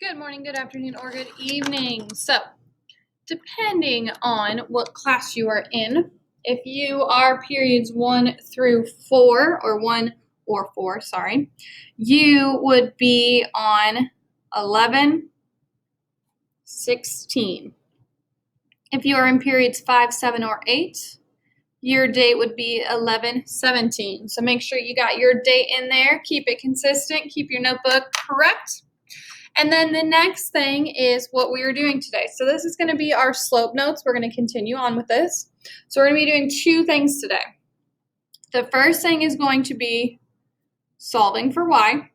Good morning, good afternoon, or good evening. So, depending on what class you are in, if you are periods 1 through 4, or 1 or 4, sorry, you would be on 11, 16. If you are in periods 5, 7, or 8, your date would be 11, 17. So make sure you got your date in there. Keep it consistent. Keep your notebook correct. And then the next thing is what we are doing today. So this is going to be our slope notes. We're going to continue on with this. So we're going to be doing two things today. The first thing is going to be solving for y.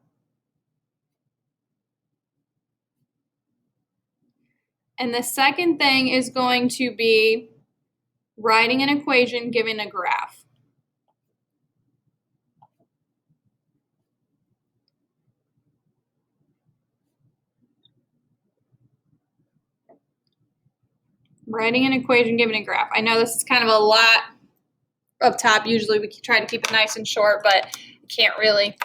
And the second thing is going to be writing an equation given a graph. Writing an equation given a graph. I know this is kind of a lot up top. Usually we try to keep it nice and short, but you can't really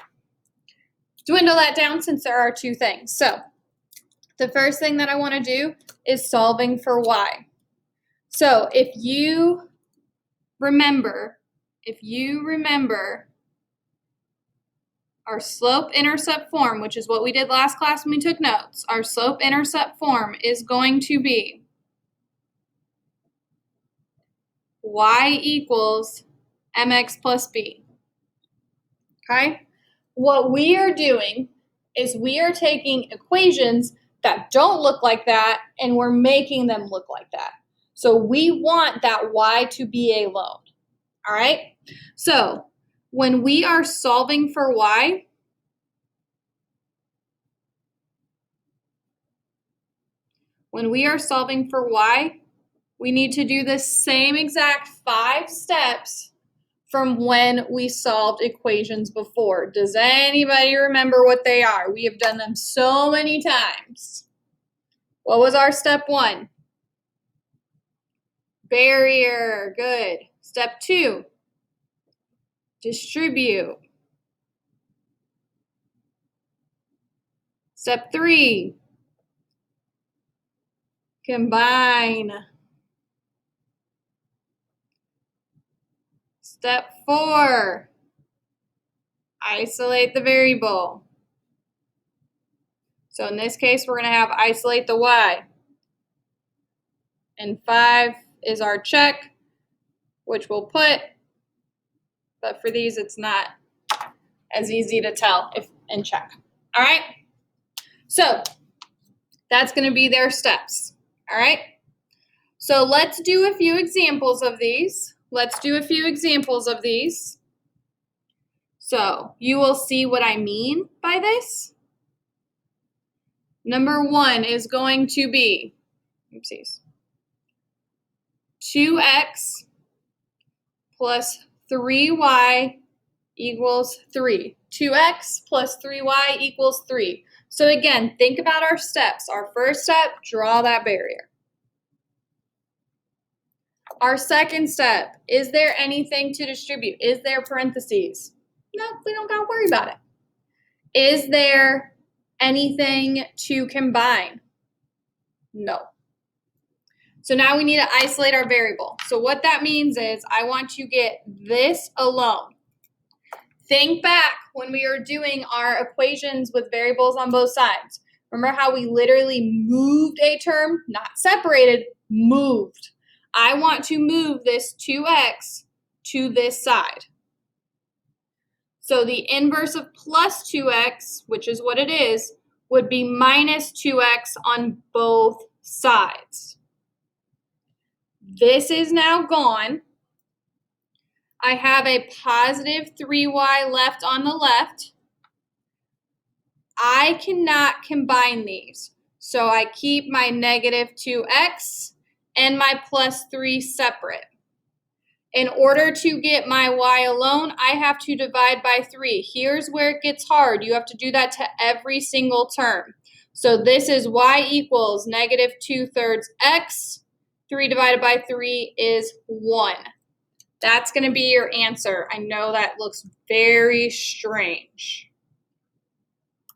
dwindle that down since there are two things. So the first thing that I want to do is solving for y. So if you remember our slope-intercept form, which is what we did last class when we took notes, our slope-intercept form is going to be y equals mx plus b. Okay? What we are doing is we are taking equations that don't look like that and we're making them look like that. So we want that y to be a lone. All right? So when we are solving for y, we need to do the same exact 5 steps from when we solved equations before. Does anybody remember what they are? We have done them so many times. What was our step 1? Barrier, good. Step 2, distribute. Step 3, combine. Step 4, isolate the variable. So in this case, we're going to have isolate the y. And 5 is our check, which we'll put, but for these, it's not as easy to tell if and check. All right? So that's going to be their steps. All right? So let's do a few examples of these. So you will see what I mean by this. Number 1 is going to be, 2x plus 3y equals 3. 2x plus 3y equals 3. So again, think about our steps. Our first step, draw that barrier. Our second step, is there anything to distribute? Is there parentheses? No, we don't got to worry about it. Is there anything to combine? No. So now we need to isolate our variable. So what that means is I want to get this alone. Think back when we were doing our equations with variables on both sides. Remember how we literally moved a term? Not separated, moved. I want to move this 2x to this side. So the inverse of plus 2x, which is what it is, would be minus 2x on both sides. This is now gone. I have a positive 3y left on the left. I cannot combine these, so I keep my negative 2x and my plus 3 separate. In order to get my y alone, I have to divide by 3. Here's where it gets hard. You have to do that to every single term. So this is y equals negative 2/3 x. 3 divided by 3 is 1. That's going to be your answer. I know that looks very strange.